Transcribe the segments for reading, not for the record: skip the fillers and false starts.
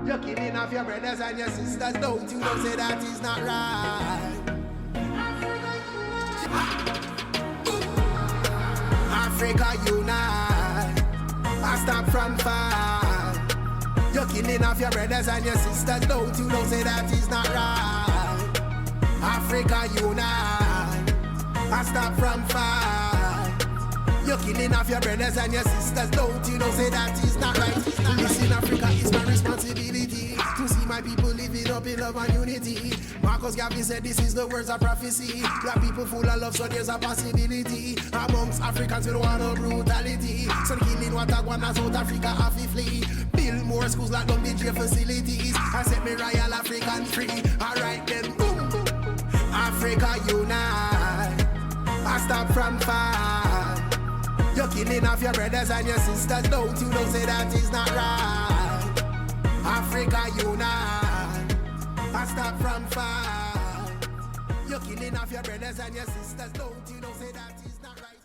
You're killing off your brothers and your sisters, don't you know say that is not right. Africa unite, I stop from fight. You're killing off your brothers and your sisters, don't you know say that is not right. Africa unite, I stop from fight. You're killing off your brothers and your sisters, don't you know say that is not right. Listen, Africa is my responsibility to see my people living up in love and unity. Marcus Garvey said this is the words of prophecy. Black people full of love, so there's a possibility amongst Africans with one of brutality. So the killing what I want, South Africa have to flee. Build more schools like down the jail facilities. I set me royal African free. Alright then, boom, boom. Africa unite, I stop from fight. You're killing off your brothers and your sisters, don't you know say that is not right. Africa unite, I stop from fight. You're killing off your brothers and your sisters, don't you know say that is not right.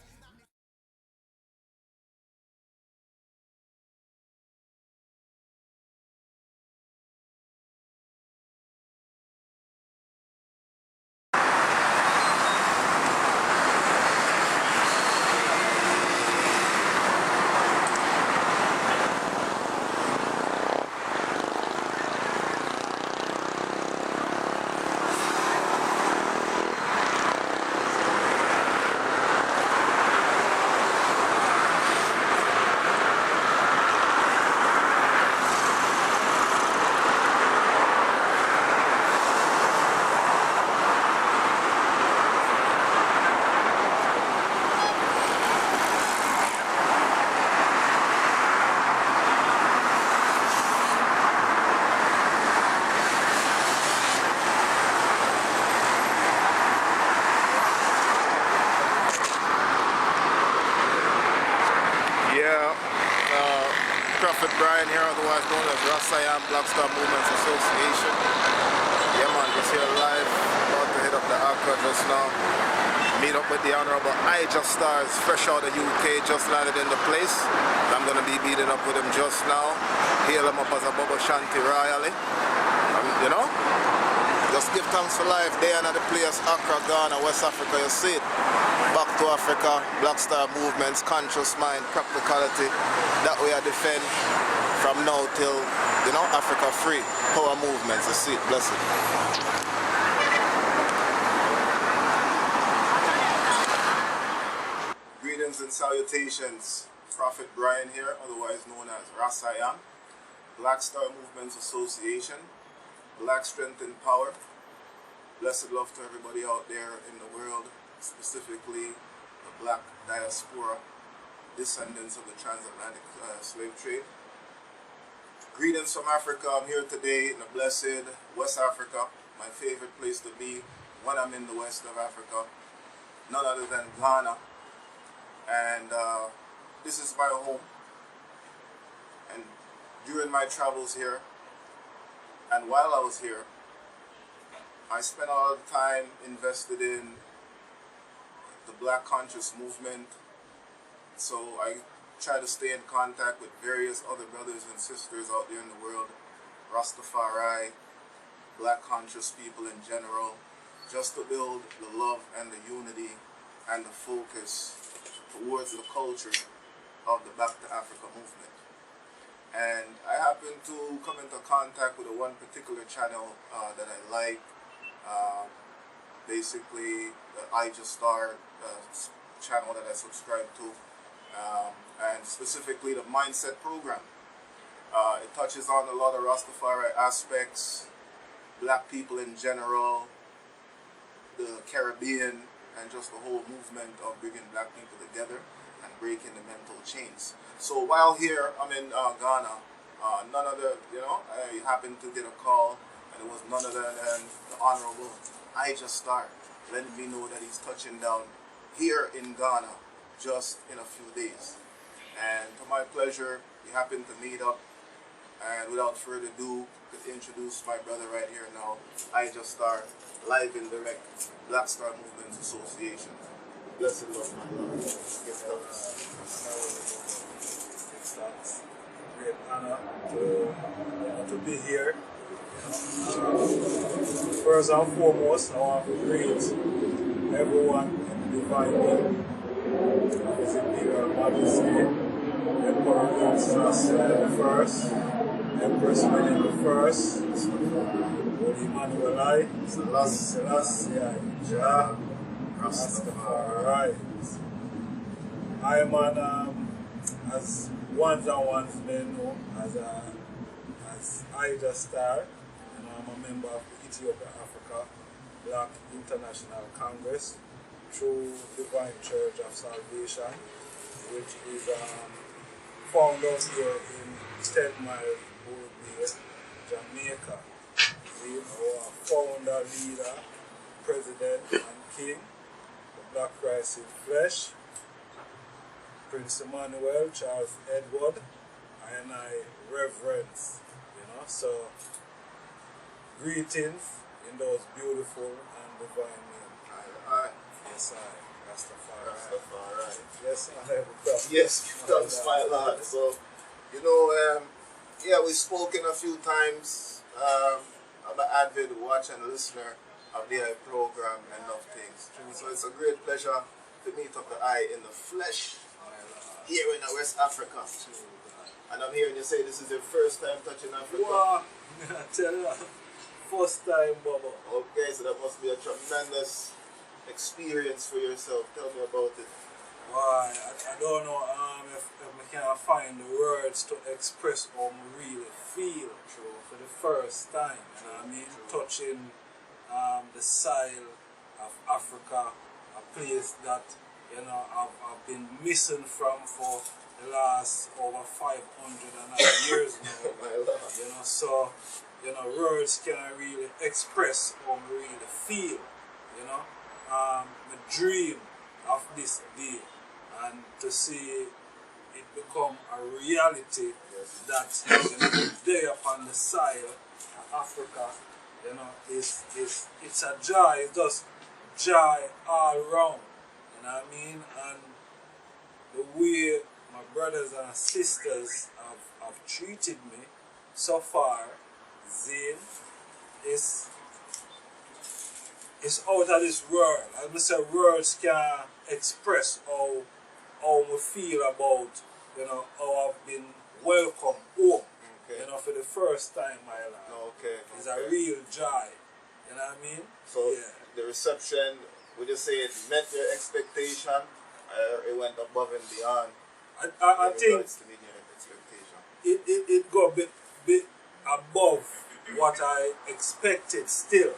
Bryan here, otherwise known as Ras I Am Black Star Movements Association. Yeah man, just here live, about to hit up the Accra just now. Meet up with the Honorable Ijahstars, fresh out of UK, just landed in the place. I'm going to be meeting up with him just now. Hail him up as a Bubba Shanti royally. You know, just give thanks for life. Day and at the place, Accra, Ghana, West Africa, you see it. Back to Africa, Black Star movements, conscious mind, practicality. That way I defend from now till, you know, Africa free. Power movements, you see it, bless it. Greetings and salutations. Prophet Bryan here, otherwise known as Ras I Am. Black Star Movements Association. Black Strength and Power. Blessed love to everybody out there in the world, specifically the black diaspora, descendants of the transatlantic slave trade. Greetings from Africa. I'm here today in the blessed West Africa, my favorite place to be when I'm in the west of Africa, none other than Ghana. And this is my home. And during my travels here, and while I was here, I spent a lot of time invested in the Black Conscious movement. So I try to stay in contact with various other brothers and sisters out there in the world, Rastafari, Black Conscious people in general, just to build the love and the unity and the focus towards the culture of the Back to Africa movement. And I happened to come into contact with one particular channel that I like, basically the Ijahstars channel that I subscribe to, and specifically the Mindset program. It touches on a lot of Rastafari aspects, black people in general, the Caribbean, and just the whole movement of bringing black people together and breaking the mental chains. So while here, I'm in Ghana, none other, I happened to get a call, and it was none other than the Honorable Ijahstars, letting me know that he's touching down here in Ghana just in a few days. And to my pleasure, we happened to meet up, and without further ado, could introduce my brother right here now, Ijahstars, live and direct, Black Star Movements Association. Blessed love, my love. Give thanks. First and foremost, I want to greet everyone in the divine name of His Imperial Majesty, Emperor Ijahstars the First, Empress Winnie the First, Holy Emmanuel I, Selassie I, Jah, Rastafari. I am as ones and ones may know, as Ijahstars, and I'm a member of the Ethiopia Africa Black International Congress through Divine Church of Salvation, which is found out here in 10 Mile Bay, Jamaica. Our founder, leader, president, and king, the Black Christ in flesh, Prince Emmanuel, Charles Edward, and I reverence, so greetings in those beautiful and divine names. Yes, I, Rastafari. Yes, I have a cup. Yes, that's my Lord. So, we've spoken a few times. I'm an avid watcher and listener of the program and of things. So it's a great pleasure to meet up the eye in the flesh here in West Africa. And I'm hearing you say this is your first time touching Africa. Wow, I tell you, first time, Baba. Okay, so that must be a tremendous experience for yourself. Tell me about it. Why, I don't know if I can find the words to express how I really feel for the first time. Touching the soil of Africa, a place that I've been missing from for the last over 500 years now. So words can't really express how I really feel. The dream of this day, and to see it become a reality that there upon the soil of Africa, it's a joy. It's just joy all around. And the way my brothers and sisters have treated me so far, Zane, is out of this world. I say words can't express how I feel about how I've been welcomed home. For the first time in my life. It's a real joy. You know what I mean? So the reception, would you say it met your expectation, or it went above and beyond? I think it got a bit above what I expected still.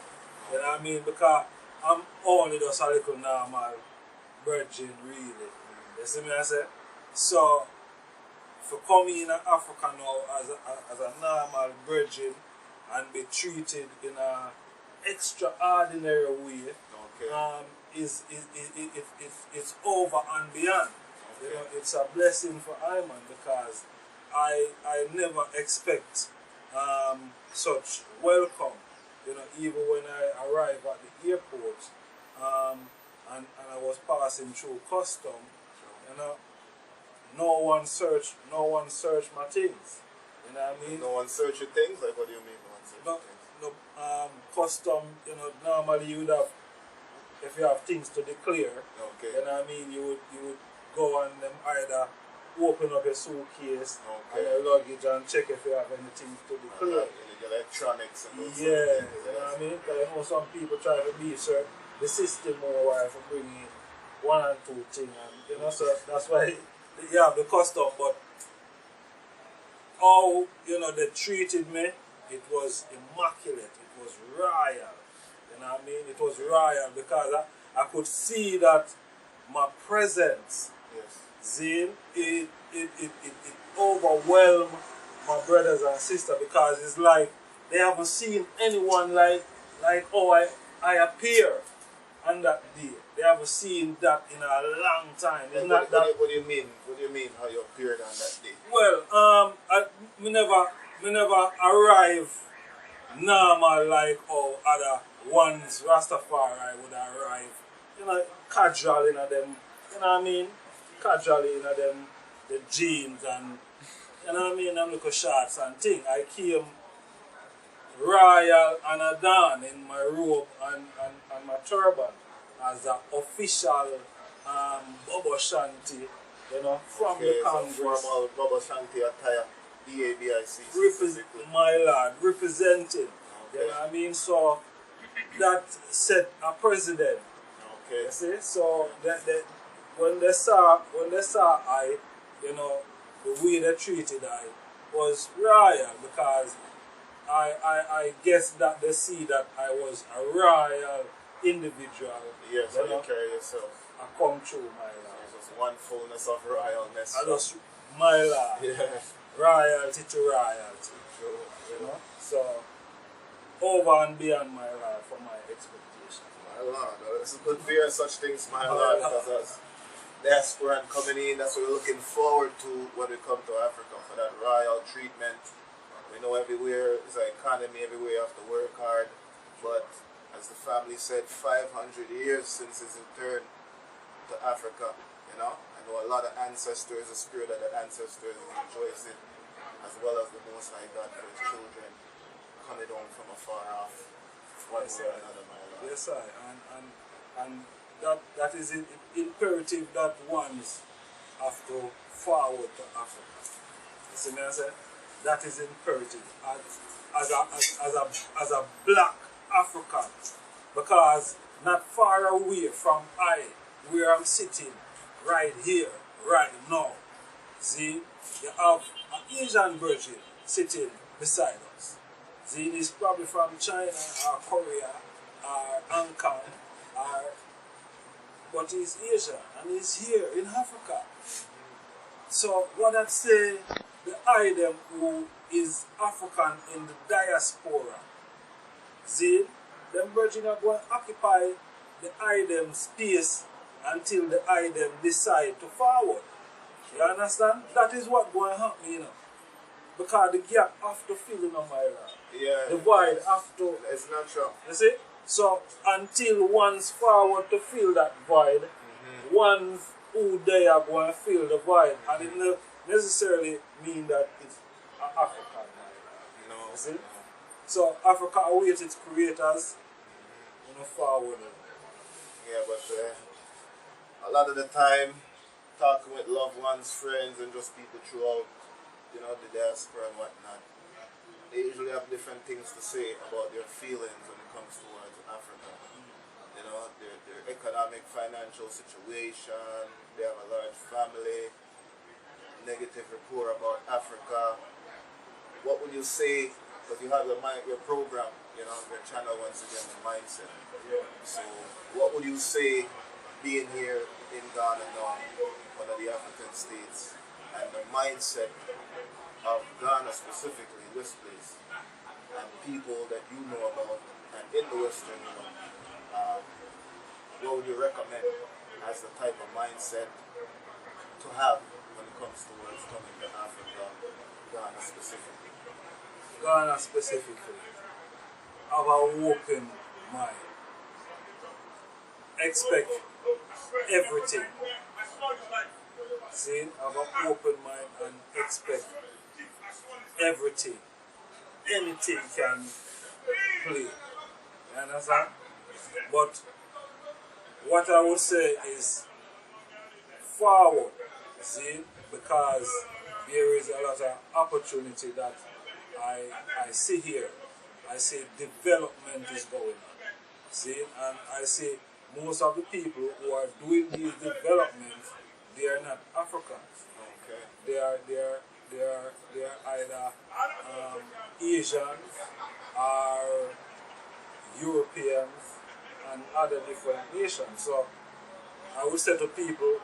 You know what I mean? Because I'm only just a little normal virgin, really. You see me I say? So, for coming in Africa now as a normal virgin and be treated in an extraordinary way, it's over and beyond. It's a blessing for Iman, because I never expect such welcome. Even when I arrived at the airport and I was passing through custom, no one searched my things. You know what I mean? No one searched your things? Like, what do you mean no one searched your things? Custom, normally you would have, if you have things to declare, you know what I mean, you would go and them either open up your suitcase and your luggage and check if you have anything to declare. Electronics and those you know what I mean? Because some people try to be the system more while for bringing one and two things, and so that's why you have the custom. But how they treated me, it was immaculate, it was royal. You know what I mean? It was royal because I could see that my presence, Zane, it overwhelmed my brothers and sisters, because it's like they haven't seen anyone like how I appear on that day. They haven't seen that in a long time. What do you mean? What do you mean how you appeared on that day? Well, we never arrive normal like how other ones Rastafari would arrive. Casual in them. You know what I mean? Casually in them, the jeans and them little shorts and thing. I came royal and a don in my robe and my turban as an official Bobo Shanti, you know, from the Congress. Formal Bobo Shanti attire, B.A.B.I.C. My lord, representing. Okay. You know what I mean? So that set a precedent. Okay. You see? So that when they saw I, you know, the way they treated I was royal, because I guess that they see that I was a royal individual. Yes, how you carry yourself. I come through, my lord. Just one fullness of royalness. I just, my lord. Yeah. Royalty to royalty. True. You know? So, over and beyond, my lord, for my expectations. My lord, it's good to hear such things, my lord, because as diaspora coming in, that's what we're looking forward to when we come to Africa, for that royal treatment. We know everywhere is an economy, everywhere you have to work hard, but as the family said, 500 years since his return to Africa, you know. I know a lot of ancestors, the spirit of the ancestors is rejoicing, as well as the Most High God for his children coming home from afar off, one way or another, my lord. Yes, I. And that is imperative that ones have to forward to Africa. You see me I say? That is imperative as a black African, because not far away from I, where I'm sitting right here, right now. See, you have an Asian virgin sitting beside us. See, he's probably from China or Korea or Hong Kong, but he's Asian and he's here in Africa. So what I'd say, the item who is African in the diaspora, see, them virgin are going to occupy the item space until the item decide to forward. You understand? That is what going to happen, you know. Because the gap have to fill in on my land. Yeah. The void have to. It's natural. You see? So until one's forward to fill that void, one who they are going to fill the void, and it doesn't necessarily mean that it's African. No. You see? So Africa awaits its creators, you know, forward. Yeah, but a lot of the time, talking with loved ones, friends, and just people throughout, you know, the diaspora and whatnot, they usually have different things to say about their feelings when it comes towards Africa. You know, their economic, financial situation, they have a large family, negative report about Africa. What would you say, because you have your program, you know, your channel once again, the mindset. So what would you say being here in Ghana now, one of the African states, and the mindset of Ghana specifically, this place, and people that you know about, and in the Western world, what would you recommend as the type of mindset to have when it comes towards coming to Africa, Ghana specifically? Ghana specifically, have an open mind. Expect everything. See, have an open mind and expect everything. Anything can play. You understand? But what I would say is forward. See, because there is a lot of opportunity that I see here. I see development is going on. See, and I see most of the people who are doing these developments, they are not Africans. Okay. They are either Asians or Europeans and other different nations. So I would say to people,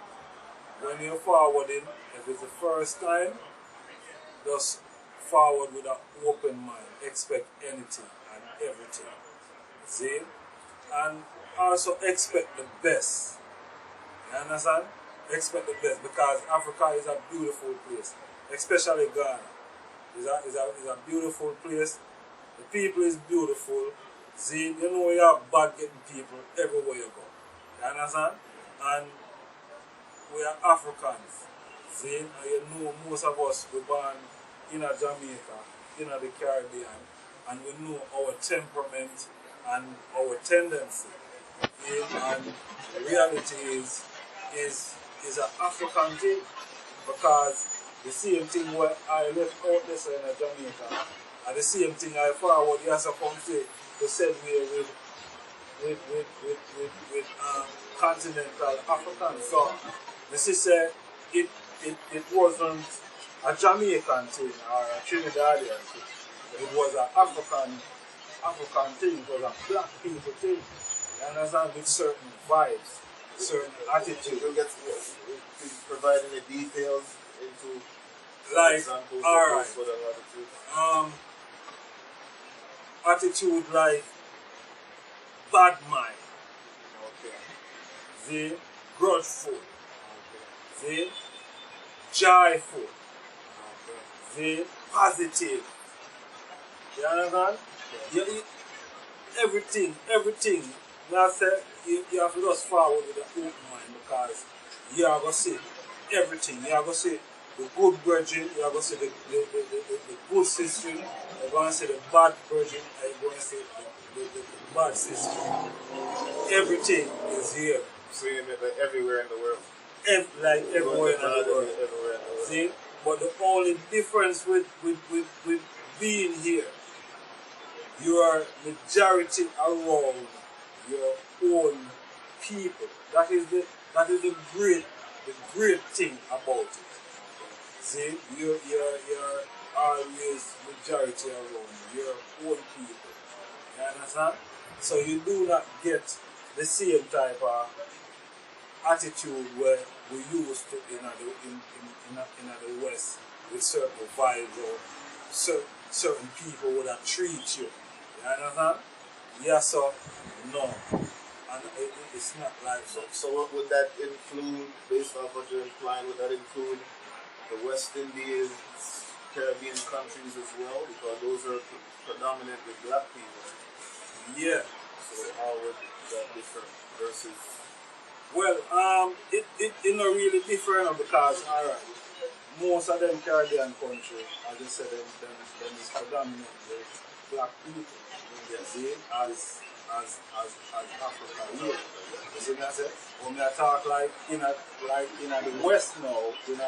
when you're forwarding, if it's the first time, just forward with an open mind. Expect anything and everything. See? And also expect the best. You understand? Expect the best, because Africa is a beautiful place, especially Ghana. It's a beautiful place. The people is beautiful. See, you know you have bad getting people everywhere you go. You understand? And we are Africans. See, and you know most of us were born in Jamaica, in the Caribbean, and we know our temperament and our tendency. And the reality is an African thing, because the same thing where I left out this in Jamaica, and the same thing I forward the other country to send me with continental Africans. So this is it wasn't a Jamaican thing or a Trinidadian thing. It was an African thing. It was a black people thing. You understand? With certain vibes, certain attitude. You get to provide any details into like examples alright. for the attitude. Attitude like bad mind. Okay. The grudgeful. The joyful. The positive. You understand? Everything. That's it. You have to just forward with the open mind, because you are going to see everything. You are going to see the good virgin, you are going to see the good sister, you are going to see the bad virgin, and you are going to see the bad sister. Everything is here. So you mean like everywhere in the world? Everywhere in the world. See? But the only difference with being here, you are majority around your own people. That is the great thing about it. See, you're always majority around your own people. You understand? So you do not get the same type of attitude where we used to in the West, with certain vibes or certain people would have treat you. You understand? Yes, so no. And it's not like so. So what would that include, based off what you're implying, would that include the West Indies, Caribbean countries as well? Because those are predominantly black people. Yeah. So how would that differ versus? Well, it not really different, because alright, most of them Caribbean countries, as I said, them is predominantly black people. You see, as Africa here. You see what I say? When I talk like in the West now, in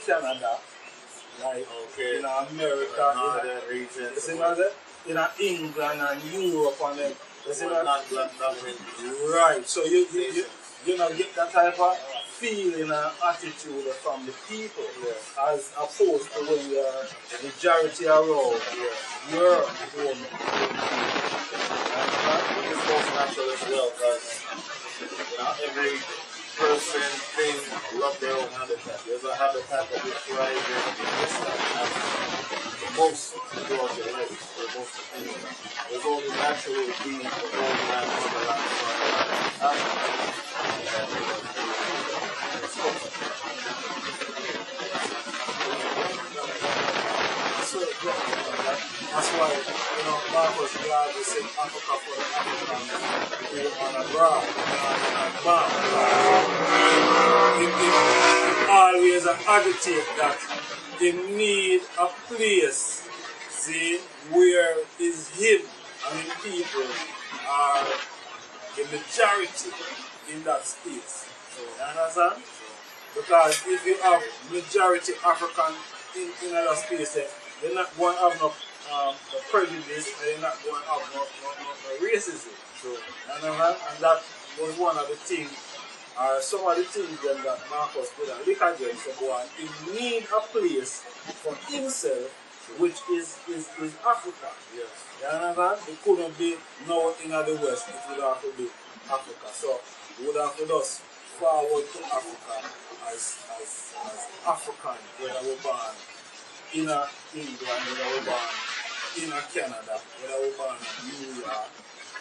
Canada, like okay, in America, northern region. You see what I say? In England and Europe and them. You see what I say? Right. So you know, get that type of feeling and attitude from the people, as opposed to when you're the majority around your own people. It's most natural as well, because every person, thing, love their own habitat. There's a habitat that you thrive in most throughout your life, for most of the time. There's only naturally being the old man on the land. That's why, Marcus glad to say Africa for the Africans who are abroad, it always agitate that they need a place, see, where is him and his people are the majority in that space. You understand? Because if you have majority African in other spaces, they're not going to have no prejudice, and they're not going to have no racism. So, and that was one of the things, some of the things that Marcus did a look against. So, he need a place for himself, which is Africa. Yes. You understand? It couldn't be now in the West, it would have to be Africa. So, we would have to just forward to Africa as African, whether we're born in England, whether we're born in Canada, whether we're born in New York,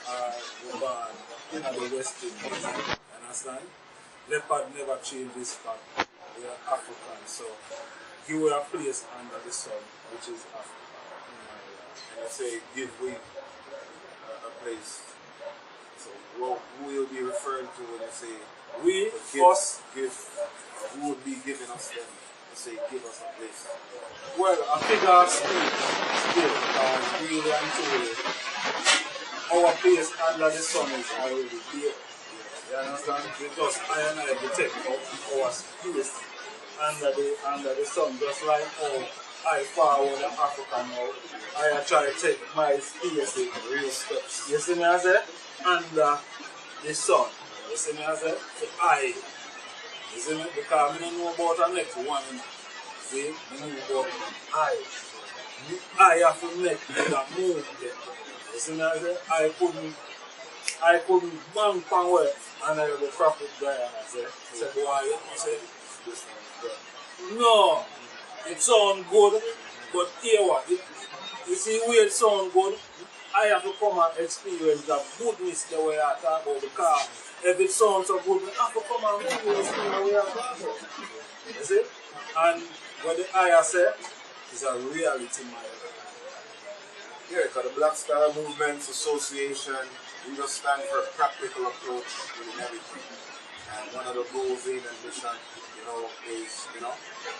or we're born in the West Indies. Understand? Leopard never changed his spot. We are African, so he will have place under the sun, which is Africa. And I say, give we a place. So, who will you be referring to when you say we, give, us, give? Who would be giving us them? say give us a place? Well, I figure of speech still, because really and truly, our place under the sun is already there. You understand? Because I and I detect our space under the sun, just like how I forward in Africa now. I try to take my space in real steps. You see me I say? Under the sun. You see me I say? So I. You see me? Because I don't know about the next one. See? I know about I. I have to make that move there. You see me I say? I couldn't bang power and I would profit Bryan. I say, boy, you say, this one, no, it sounds good, but here what? You see where it sounds good? I have to come and experience the goodness the way I talk about, because if it sounds so good, I have to come and experience the way I talk about. You see? And what the I say is a reality, my life. Yeah, because the Black Star Movement Association, we just stand for a practical approach within everything. And one of the goals in and mission, is,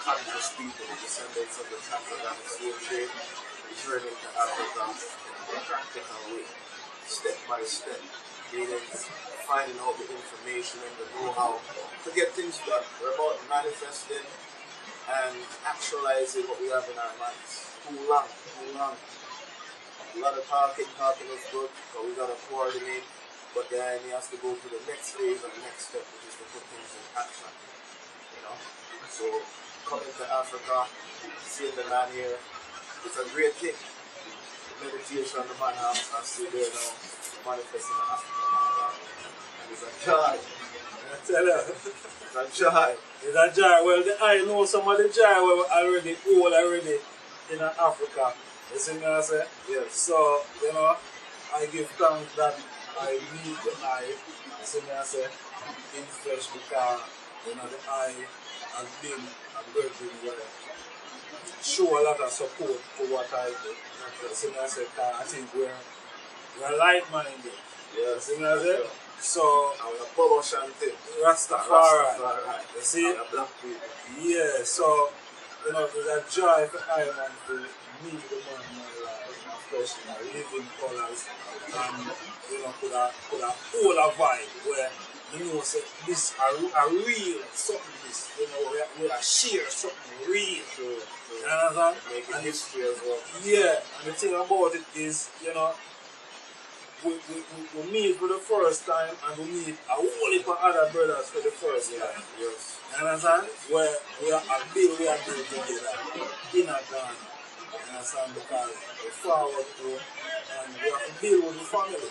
conscious people, the descendants of the transatlantic slave trade, returning to Africa in a practical way, step by step, meaning finding out the information and the know-how to get things done. We're about manifesting and actualizing what we have in our minds. Too long. A lot of talking is good, but we gotta coordinate. But then he has to go to the next phase and the next step, which is to put things in action. So coming to Africa, seeing the man here, it's a great thing. The meditation the man has, I see there now, manifesting in Africa. And it's a joy. I tell you. It's a joy. It's a joy. Well, I know some of the joy were already old in Africa. You see me I say? Yes. So, I give thanks that I meet the eye. You see me I say? In flesh, because, the eye has been a virgin where show a lot of support for what I do. You see me I say? I think we're like-minded. Yes. You see me I say? So, and we're provoking Rastafari. You see? And black people. Yeah, so, it's a joy for I am to meet the man in my life, my flesh, my living colors, and put a whole vibe where say this a real something. This we are share something real. True. You understand? Making history as well. Yeah, and the thing about it is, we meet for the first time, and we meet a whole heap of other brothers for the first time. Yes. You understand? Where we are building together in a Ghana. You understand? Because we forward to, and we have to build with the family.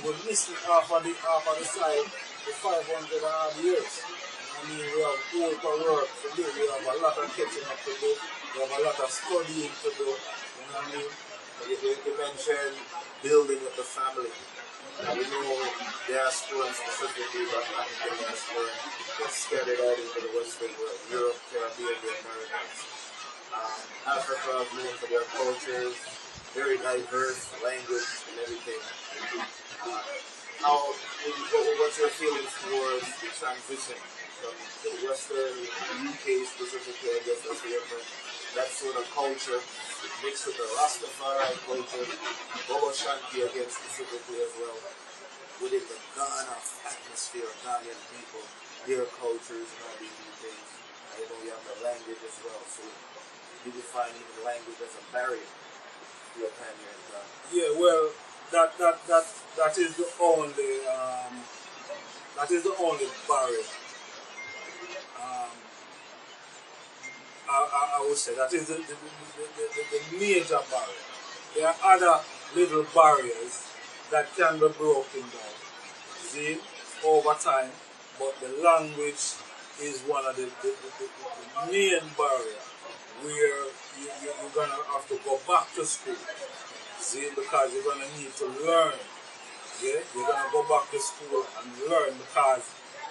We're missing half of the side for 500 odd years. I mean, we have whole work to do. We have a lot of catching up to do. We have a lot of studying to do. You know what I mean? You mentioned building with the family. And we know diaspora specifically, but African diaspora is scattered out into the Western world, Europe, Caribbean, the Americas. Africa is known for their cultures, very diverse language and everything. What's your feelings towards the transition from the Western, UK specifically, I guess that's that sort of culture mixed with the Rastafari culture, Bobo Shanti again specifically as well, within the Ghana atmosphere of Ghanaian people, their cultures and all these new things. I know you have the language as well, so you define even language as a barrier to your time here in Ghana. Yeah, well, that is the only barrier. I would say that is the major barrier. There are other little barriers that can be broken down, see, over time, but the language is one of the main barriers where you're going to have to go back to school, see, because you're going to need to learn. Yeah? You're going to go back to school and learn because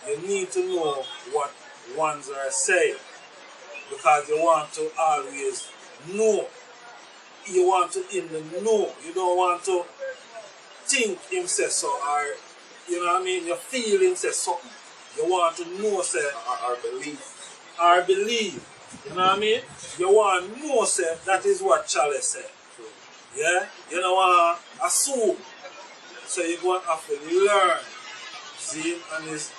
you need to know what ones are saying. Because you want to always know. You want to in the know. You don't want to think him say so, or you know what I mean, you feel him say something. You want to know say Our belief. Or believe. You know what I mean? You want to know, say, that is what Charlie said. Yeah? You don't want to assume. So you're going to have to learn. See? And there's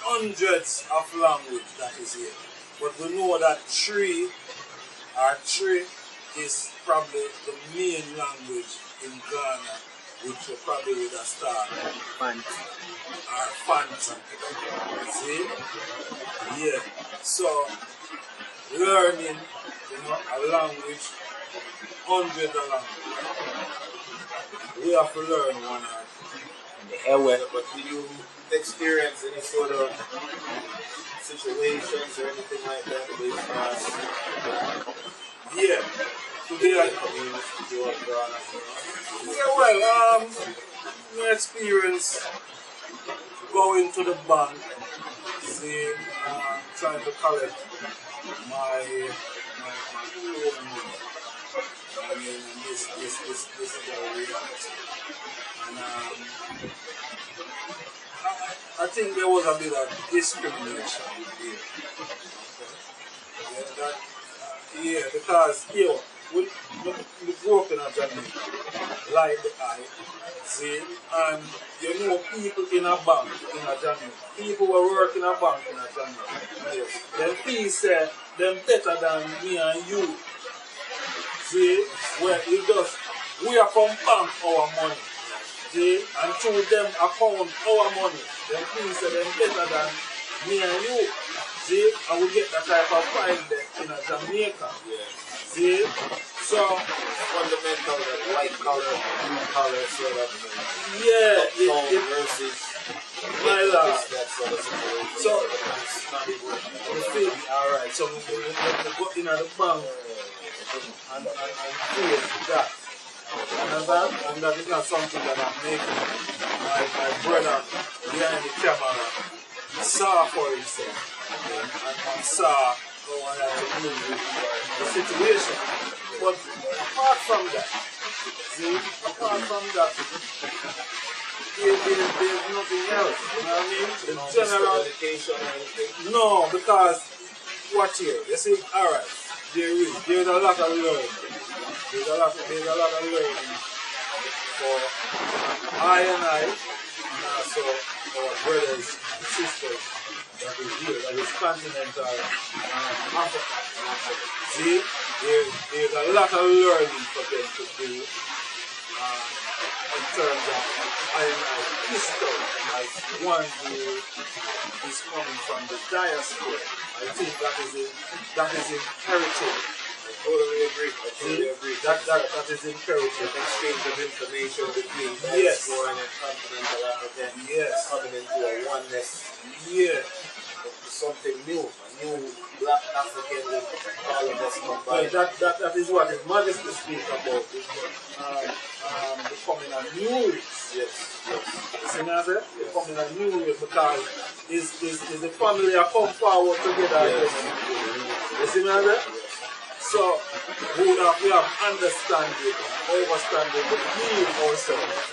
hundreds of language that is here. But we know that three is probably the main language in Ghana, which you probably would have started. Or Fant. See? Yeah. So, learning, a language, hundreds of languages. We have to learn one art. But do you experience any sort of situations or anything like that with yeah. Today I my experience going to the bank, see, trying to collect my loan. I mean, this is a reality. And I think there was a bit of discrimination here. Yeah, because we grew up in a Jamaica, like the eye, see, and you know people in a bank in a Jamaica, people were working in a bank in a Jamaica. Yes. Then people say them better than me and you. See, where it does, we are from bank our money. See, and through them account our money. Then people say them better than me and you. See, and we get that type of pride in a Jamaica. Yeah. See, so fundamental that white collar, blue collar sort of versus my love. That sort of situation. So you see, alright, so we go in at the bank and face that. And that is not something that I'm making. My brother behind the camera saw for himself and saw how I had to deal with the situation. But apart from that, there's nothing else. You know what I mean? The general education or anything. No, because watch here. You see, alright, there's a lot of learning. There's a lot of learning for I and also our brothers and sisters that is here, that is continental Africa. See, there's a lot of learning for them to do in terms of I history as one who is coming from the diaspora. I think that is imperative. I totally agree. That is imperative. Exchange of information between diaspora and continental Africa. Yes. Coming into a oneness. Yeah. Something new. A new black African with all of us combined. That is what His Majesty speaks about. Becoming a new race. Yes. You see what becoming a new race because is the family that come forward together. You see what So we have understanding, overstanding the need ourselves.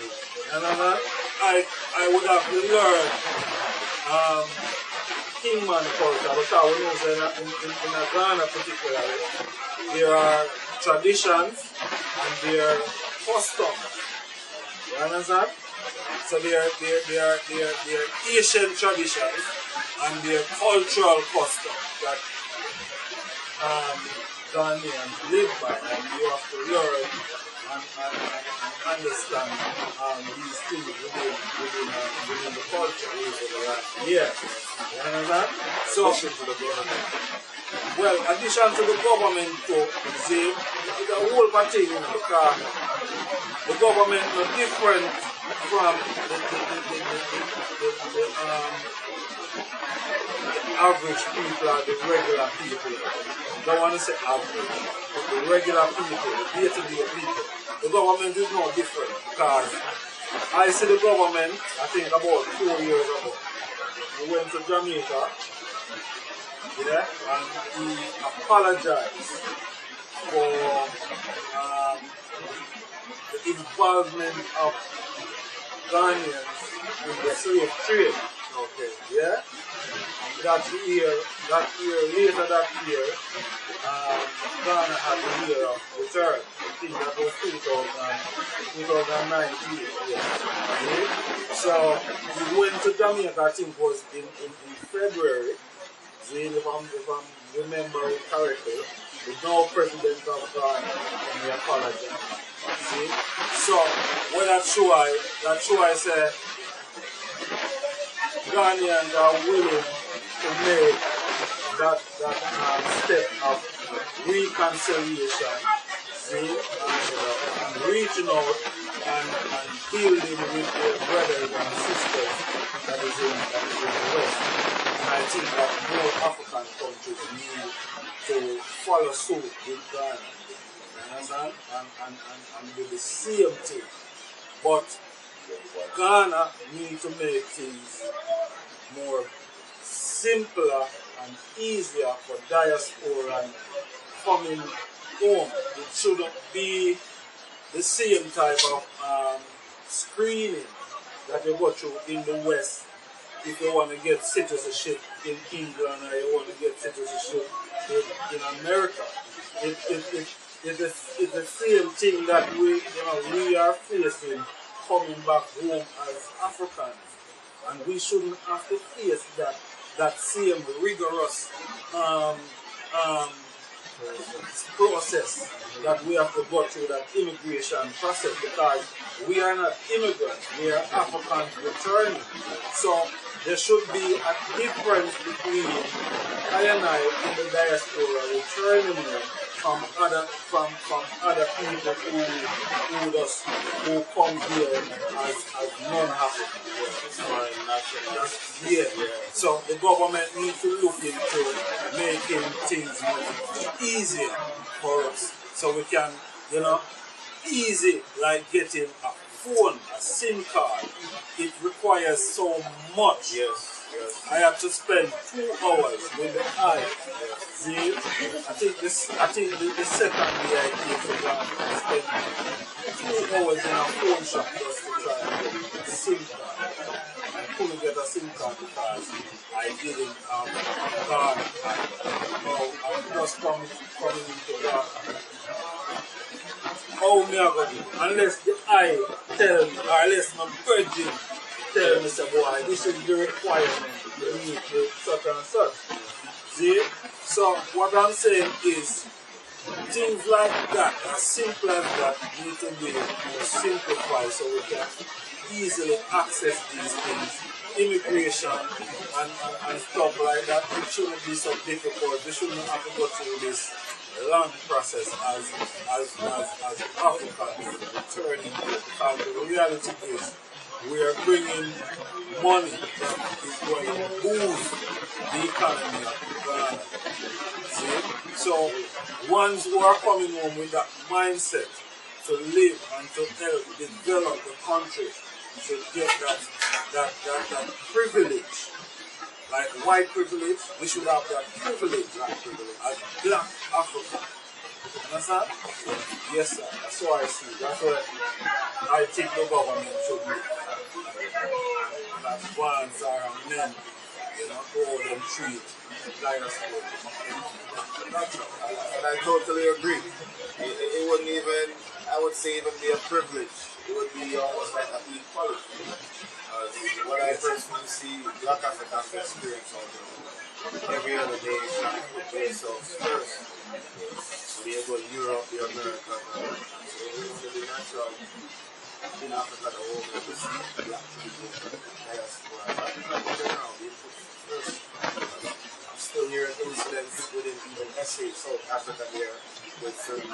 And I would have to learn Kingman culture because we know in Ghana particularly there are traditions and there are customs. You understand? So there are Asian traditions and there are cultural customs that Ghanaians live by, and you have to learn and understand these things within the culture. Yeah. You understand? So, addition to the government too, see, it's a whole thing because the government is different from the average people or the regular people. I don't want to say average, but the regular people, the day-to-day people. The government is no different because I see the government, I think about 4 years ago. We went to Jamaica, and he apologized for the involvement of Ghanaians in the slave trade. Okay. Yeah? later that year, Ghana had the year of return. I think that was 2019. Yes. Okay? So we went to Jamaica, I think was in February. See, if I'm remembering correctly, the now president of Ghana, and we apologize. See? So what that show I said Ghanaians are willing to make that step of reconciliation, see, and reaching out and building with their brothers and sisters that is in the West. And I think that more African countries need to follow suit with Ghana. You understand? And do the same thing. But Ghana need to make things more simpler and easier for diaspora coming home. It shouldn't be the same type of screening that you go through in the West if you want to get citizenship in England or you want to get citizenship in America. It's the same thing that we are facing coming back home as Africans, and we shouldn't have to face that same rigorous process that we have to go through, that immigration process, because we are not immigrants, we are Africans returning. So there should be a difference between I and I in the diaspora returning here from other people who come here as non-Africans. So the government needs to look into making things more easier for us, so we can, easy like getting a phone, a SIM card. It requires so much. Yes. I have to spend 2 hours with the eye. See, I think the second day I came to Ghana, I spent 2 hours in a phone shop just to try and get a SIM card. I couldn't get a SIM card because I didn't have Ghana. Now I'm just coming into Ghana. How me I go do? Unless the eye tell me, or unless my virgin tell me, say, boy, this is the requirement you need to such and such. See? So what I'm saying is things like that, as simple as that, need to be more simplified so we can easily access these things. Immigration and stuff like that, it shouldn't be so difficult. We shouldn't have to go through this long process as Africans returning, because the reality is we are bringing money that is going to boost the economy of Ghana. See? So ones who are coming home with that mindset to live and to help develop the country should get that privilege. Like white privilege, we should have that privilege as black African. Understand? Yes, sir. That's what I see. That's what I think the government should do. That ones are men, go and treat diaspora. And I totally agree. It wouldn't even, I would say, even be a privilege. It would be almost like an equality. What I personally see black Africans experience out there every other day is trying to put themselves first. So they go to Europe, the America, and so it's really natural in Africa the whole world to see black people diaspora. They put first. I'm still hearing incidents within even SA South Africa there with certain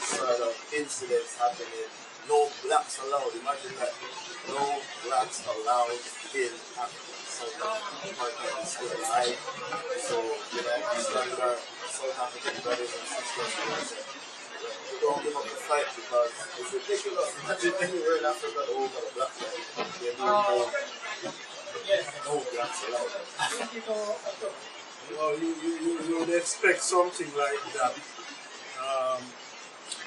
sort of incidents happening. No blacks allowed. Imagine that. No blacks allowed in Africa. So still alive. So, stand our South African brothers and sisters. Don't give up the fight because it's ridiculous. Imagine anywhere in Africa, the whole got a black man. There's no blacks allowed. You would expect something like that.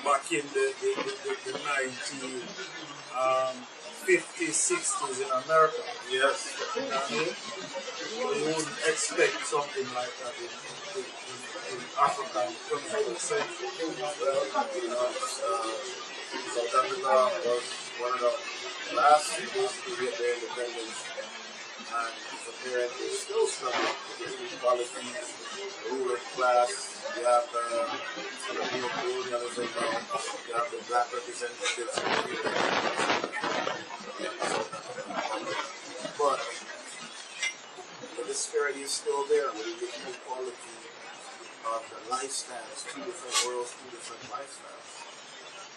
back in the 1950s 50s, 60s in America. Yes. You know what I mean? You wouldn't expect something like that in Africa in the 21st century. Well, you know, South Africa was one of the last places to get their independence, and it's apparent they're still struggling with the inequality, the ruling class. You have neo-colonialism now. You have the black representatives. But the disparity is still there with the inequality of the lifestyles, two different worlds, two different lifestyles.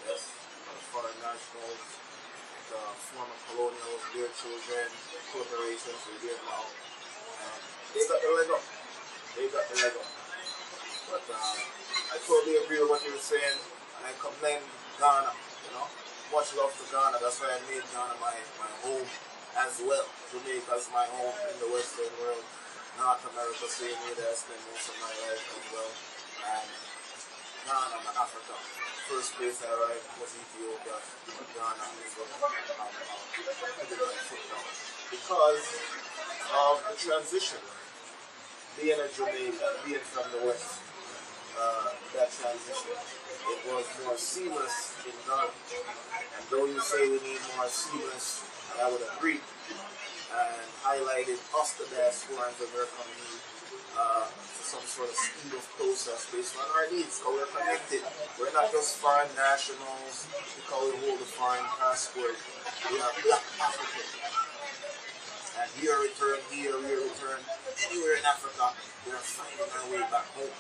Yes, foreign nationals, the former colonials, their children, corporations, they're there now. They got the leg up. They got the leg up. But I totally agree with what you were saying, and I commend Ghana, you know. Much love to Ghana. That's why I made Ghana my home as well. Jamaica's my home in the Western world. North America, same way that I spent most of my life as well. And Ghana, Africa. First place I arrived was Ethiopia. Ghana is what I did my foot down. Because of the transition. Being a Jamaican, being from the West, that transition, it was more seamless in Ghana. And though you say we need more seamless, I would agree, and highlighted us, the diasporans, that we're coming in to some sort of speed of process based on our needs, because we're connected. We're not just foreign nationals because we hold a foreign passport. We are black African. And here return, anywhere in Africa, we are finding our way back home.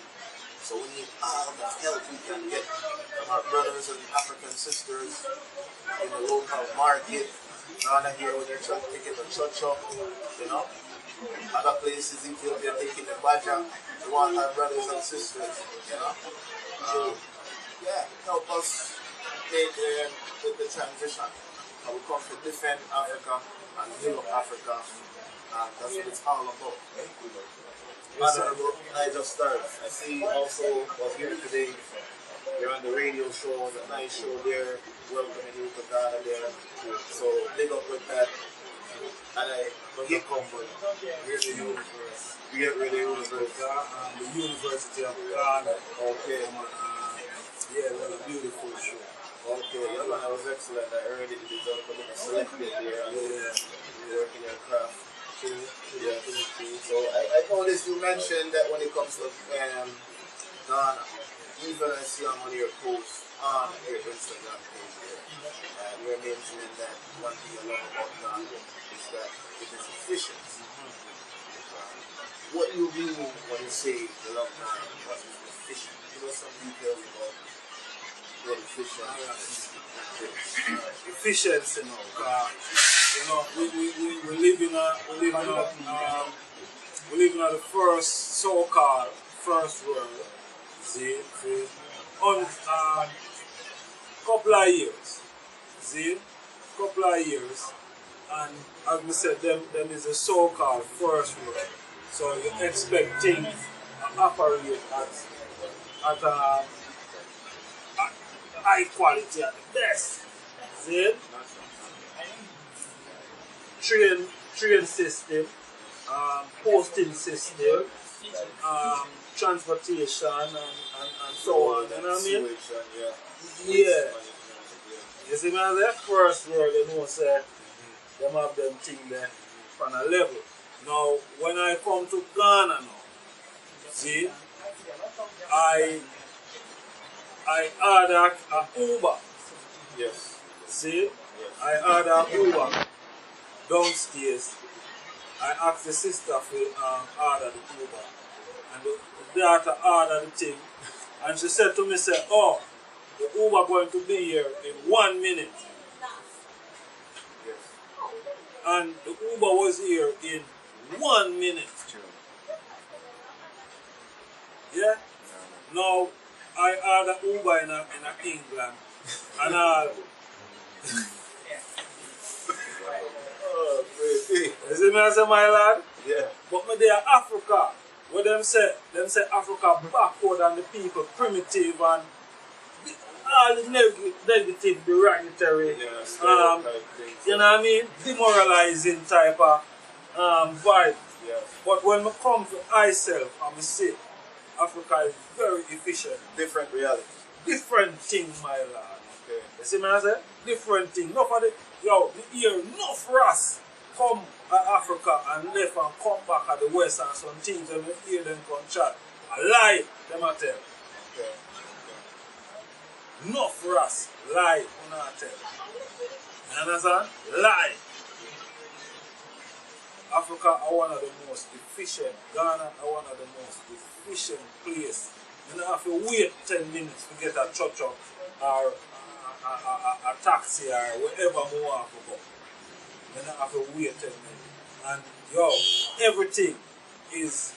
So we need all the help we can get from our brothers and African sisters in the local market. Ghana here when they're taking the chocho, you know. Other places, Ethiopia taking the baja. We want our brothers and sisters, you know. Yeah, help us make with the transition. We come to defend Africa and heal Africa. That's what it's all about. Honorable Ijahstars, I see you also was here today. You're on the radio show, it was a nice show there, welcoming you to Ghana there. So big up with that. And get comfort. Here's the universe. We get rid of the universe. The University of Ghana. Okay. Yeah, it was a beautiful show. Okay, yeah, man, that was excellent. I heard it. You did a selected there. You're working your craft. Yeah. So I noticed you mentioned that when it comes to Ghana, even I see on one of your posts on your Instagram page there, and you're mentioning that one thing I love about Ghana is that it is efficient. What do you mean when you say you love Ghana because it's efficient? Give us some details about what efficient is. Efficiency now, you know, we live in the first so-called first world. See, on couple of years, and as we said, them is a so-called first world. So you expect things to operate at high quality at the best. See? Train system, posting system, transportation, and so on. You know what I mean? Yeah. You see, man, that first world, you know, say, them have them thing there on a level. Now, when I come to Ghana now, see, I order a Uber. Yes. See, I order a Uber downstairs. I asked the sister for order the Uber, and the daughter ordered the thing, and she said to me, "Oh, the Uber going to be here in 1 minute." Yes. And the Uber was here in 1 minute. Yeah. Now I order Uber in England, and Oh, crazy. you see me, I say, my lad? Yeah. But me there Africa, where them say Africa backward and the people primitive and all the negative, derogatory, you know what I mean, demoralizing type of vibe. Yes. But when I come to myself, I'm see Africa is very efficient. Different reality. Different thing, my lord. Okay. You see me I say? Different thing. Enough of the, yo, the hear enough Ras come to Africa and left and come back at the West and some things and we hear them come chat. A lie, them I tell. Okay. Enough Ras, lie, when I tell. You understand? Lie. Africa are one of the most efficient. Ghana are one of the most efficient places. You don't have to wait 10 minutes to get a chop or a taxi or wherever you want to go. You don't have to wait 10 minutes. And yo, everything is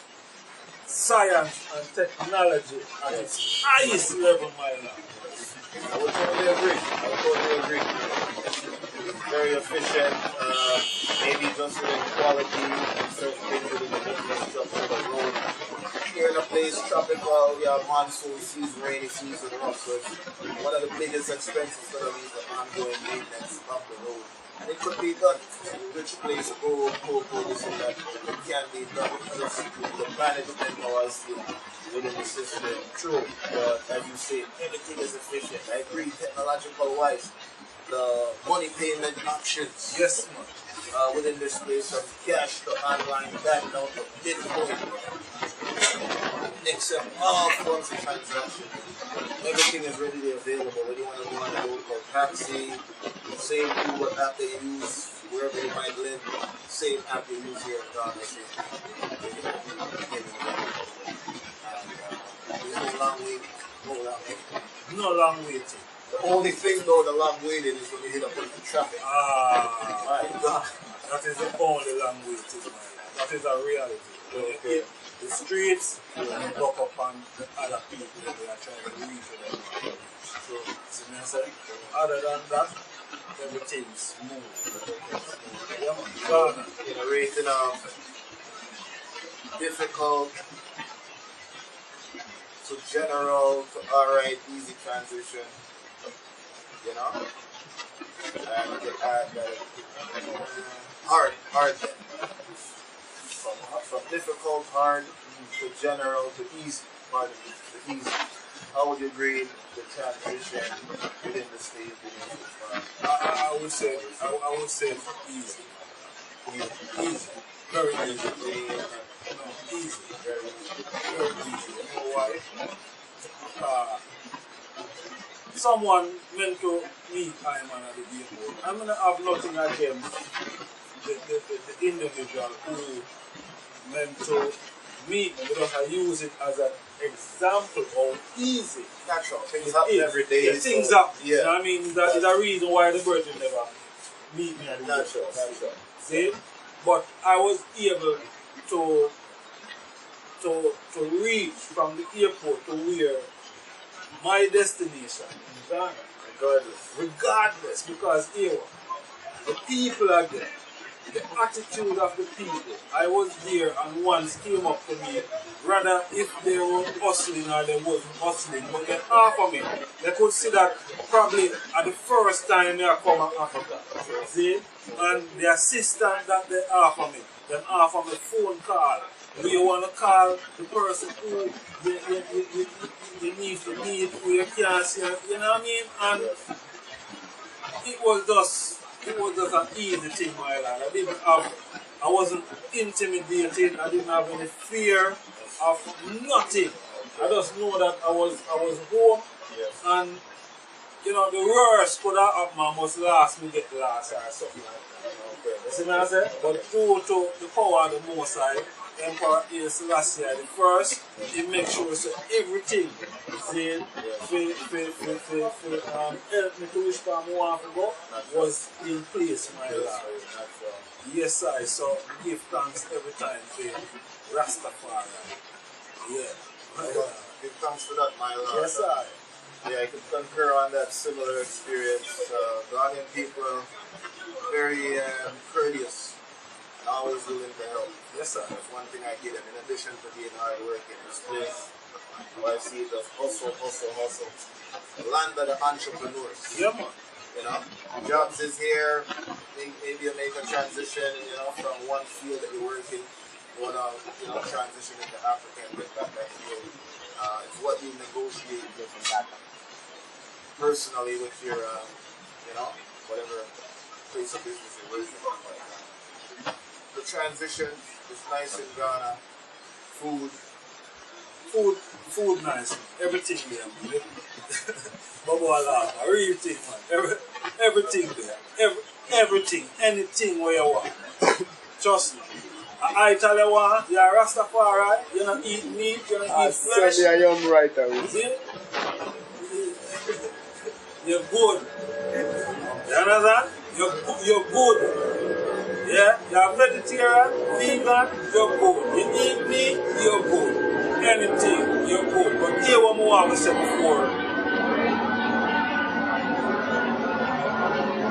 science and technology at its highest level, my lord. I would totally agree. Very efficient, maybe just with quality, certain things within the infrastructure of the road. Here in a place, tropical, we have monsoon season, rainy season, so it's one of the biggest expenses for them is the ongoing maintenance of the road. And it could be done. Which place go, this and that. It can be done. Just the management was within the system. True. But as you say, everything is efficient. I agree, technological wise. The money payment options. Yes, man. Within this place, from cash to online, bank down to Bitcoin. Accept all forms of transaction. Everything is readily available. Whether you want to go on a local taxi, same Uber app that you use wherever you might live, same app you use here in Ghana. There's no long wait. No long waiting. The only thing though, the long waiting is when you hit up with the traffic. My God. That is the only long waiting, man. That is a reality. When you hit the streets, and you look up on the other people that they are trying to reach them. So, see me say? Other than that, everything's smooth. Yeah, man. Ghana. In a rating of difficult to general to alright, easy transition. You know? And you can add that hard. From difficult, hard, to general, to easy. Pardon me, to easy. How would you grade the transition within the state? I would say easy. Easy. Very easy. No, easy. Very easy. You know why? Someone meant to meet I Am at the game. I'm going to have nothing against the individual who meant to meet me because I use it as an example of easy. Natural. Things happen every day. Yeah, things happen. Yeah. You know what I mean? That is a reason why the bird will never meet me at the natural. See? But I was able to reach from the airport to where my destination in Ghana. Regardless, because here, the people are there. The attitude of the people. I was there and once came up to me, rather if they were hustling or they wasn't hustling, but they offer me. They could see that probably at the first time I come to Africa. See? And the assistant that they offer me, they offer me phone call. Do you want to call the person who you need to meet, who you can't see, you know what I mean? And it was just an easy thing, my lad. I wasn't intimidated, I didn't have any fear of nothing. I just know that I was home, and you know the worst could have happened, I must last me get last or something like that. You see what I say? But due to the power of the Most High, Emperor Ijahstars the first, he makes sure so everything is help me to which time I want to go was in place, my lord. Yes, I so give thanks every time to Rastafari. Yeah. Give thanks for that, my lord. Yes, I. Yeah, I could concur on that similar experience. Ghanaian people very courteous. Always willing to help. Yes, sir. That's one thing I get them. In addition to being hard working, it's this I see it as hustle, hustle, hustle. The land of the entrepreneurs. Yeah, man. You know, jobs is here. Maybe you make a transition, you know, from one field that you're working, you want to, you know, transition into Africa and get back that field. It's what you negotiate with personally with your, you know, whatever place of business you're working. The transition is nice in Ghana. Food nice. Everything there, man. Bubba Allah, a real thing, man. Everything there. Everything. Anything where you want. Trust me. I tell you what, you're a Rastafari, you don't eat meat, you don't eat flesh. I am right away. See? You're good. You understand? You're good. Yeah? You're vegetarian, vegan, you're good. You eat meat, you're good. Anything, you're good. But here what more I said before.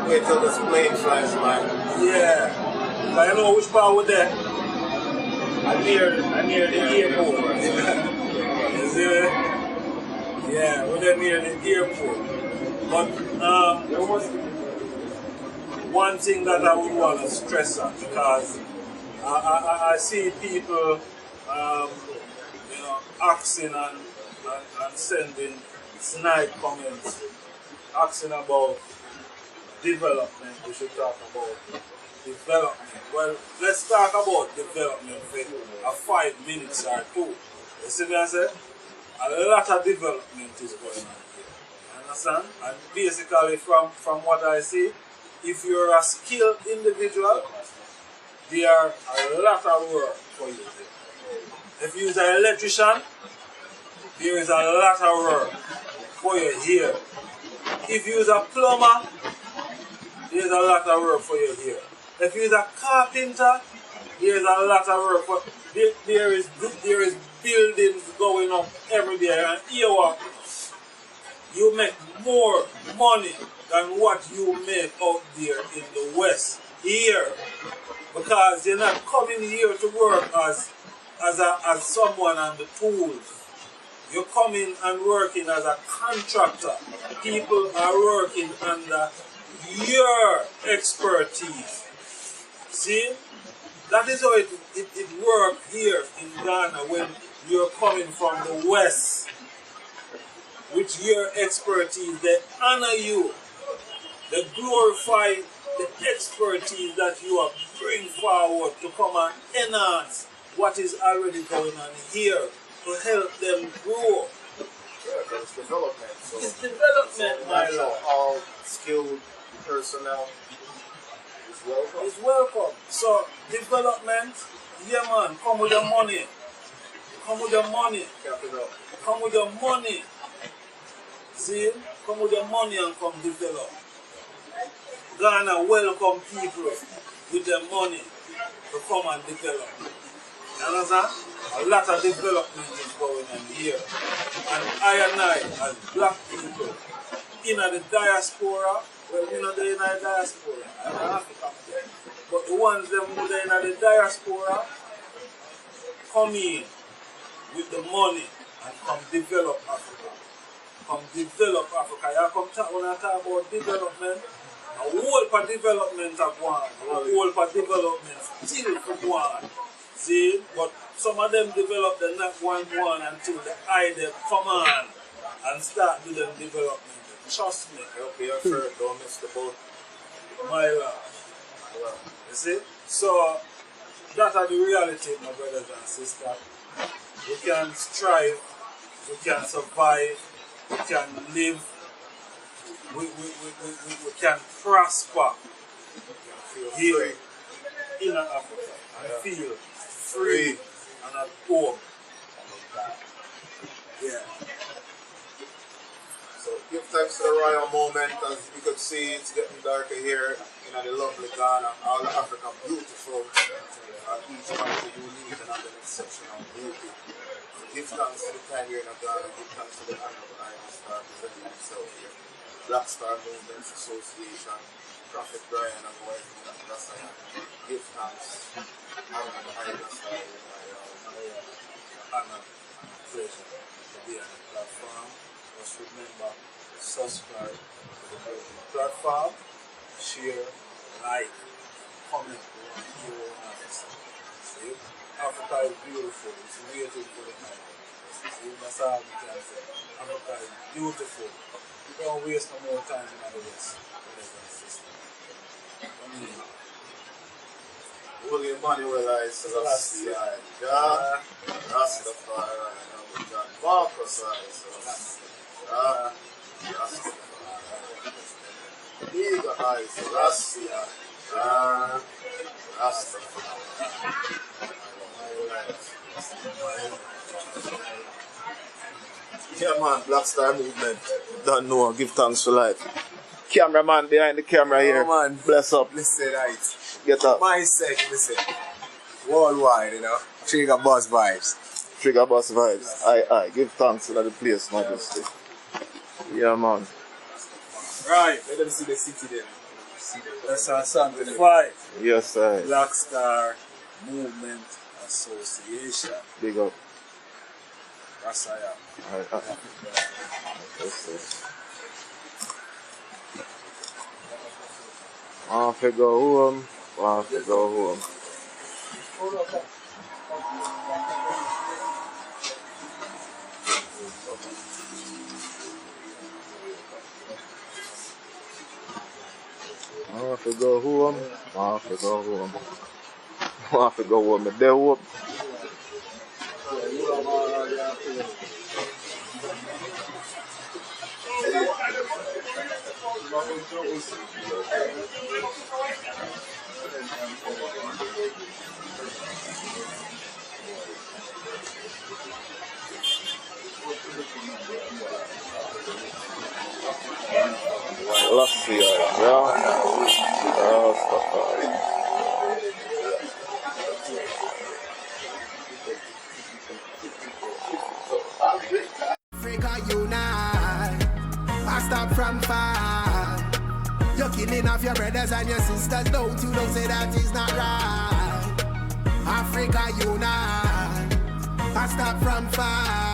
Wait till this plane flies by. Yeah. But you know which part was there? I near the airport. You see it? Yeah, we're near the airport. But one thing that I would want to stress on, because I see people you know, asking and sending snide comments, asking about development. We should talk about development. Well, let's talk about development for 5 minutes or 2. You see what I said? A lot of development is going on here. You understand? And basically from what I see, if you're a skilled individual, there are a lot of work for you. If you're an electrician, there is a lot of work for you here. If you're a plumber, there's a lot of work for you here. If you're a carpenter, there's a lot of work for there is buildings going up every day, and here you make more money than what you make out there in the West here, because you're not coming here to work as someone on the tools. You're coming and working as a contractor. People are working under your expertise. See? That is how it works here in Ghana when you're coming from the West. With your expertise, they honor you. They glorify the expertise that you are bring forward to come and enhance what is already going on here to help them grow. Yeah, because it's development. So It's development, my lord. all skilled personnel is welcome. It's welcome. So, development, yeah man, come with your money. Come with your money. Cap it up. Come with your money. See? Come with your money and come develop. Ghana welcome people with their money to come and develop. You understand? A lot of development is going on here. And I, as black people, in the diaspora, well, we're not in the diaspora, I'm an African. But the ones them who are in the diaspora come in with the money and come develop Africa. Come develop Africa. You come talk when I talk about development. A whole for development of one. A whole for development still for one. See? But some of them develop the not one until the eye they come on and start with them development. Trust me. Okay, your shirt, don't miss the boat. My love. You see? So that are the reality, my brothers and sisters. We can strive, we can survive, we can live, we can prosper here in Africa and feel free and at home. Yeah. So give thanks to the royal moment. As you could see, it's getting darker here in the lovely Ghana. All of Africa beautiful. Each country unique and have an exceptional beauty. So give thanks to the time here in Ghana. Give thanks to the Honorable Ijahstars presenting himself here. Black Star Movements Association. Prophet Bryan and the wife of Ras I Am. Give thanks. Honorable Ijahstars. Honor and pleasure to be Just remember, subscribe to the platform, share, like, comment, your answer. See? Africa is beautiful. It's waiting for the night. See? That's all we can say. Africa is beautiful. You don't waste no more time in the West. Brothers and sisters. Come here. Holy Emmanuel, I Selassie, Jah, Rastafari, and John Marcus, I Selassie, Jah, Rastafari. Big I Selassie, Jah, Rastafari. Yeah, man, Black Star Movement. Don't know, give thanks for life. Cameraman behind the camera here. Oh, man. Bless up. Listen, right. Get up. Mindset, listen. Worldwide, you know. Trigger Boss vibes. Trigger Boss vibes. Aye. Give thanks to the place, majesty. Yeah, man. Right. Let them see the city then. That's our song with 5. Yes, sir. Black Star Movement Association. Big up. Ras I Am. Aye. Yes, I have to go home. I have to go home. I have to go home. I have to go home. I have to go home. They hope. Let's see, Africa unite. I stop from far. You're killing off your brothers and your sisters. Don't you know say that is not right? Africa unite. I stop from far.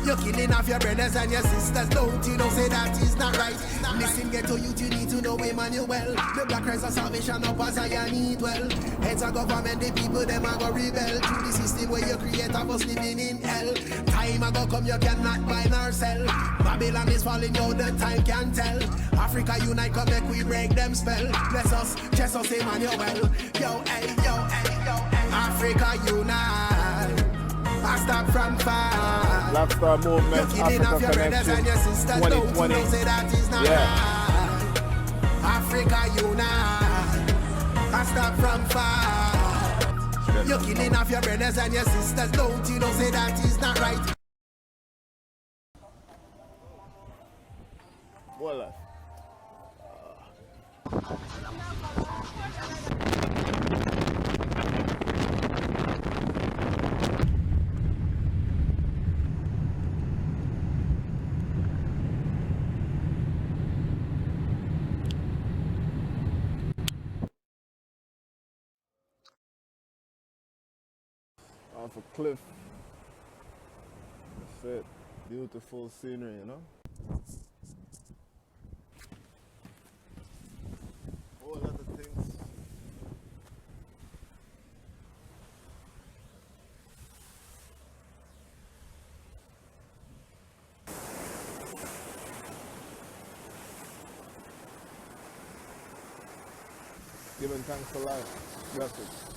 You're killing off your brothers and your sisters. Don't you know say that is not right? Listen, get to youth, you need to know Emmanuel. The black Christ of salvation up as I need well. Heads of government, the people them a go rebel to the system where you create of us living in hell. Time a go come, you cannot buy nor sell. Babylon is falling, yo, the time can tell. Africa unite, come make we break them spell. Bless us, chest us Emmanuel. Yo, hey, yo, hey, yo, hey. Africa unite. I stop from far. Black Star Movement, Africa Connection 2020. Yeah. Africa unite. I stop from far. You're killing off your brothers and your sisters. Don't you know say that is not right? Voila. Off a cliff. That's it. Beautiful scenery, you know? Whole lot of things. Giving thanks for life. Blessings.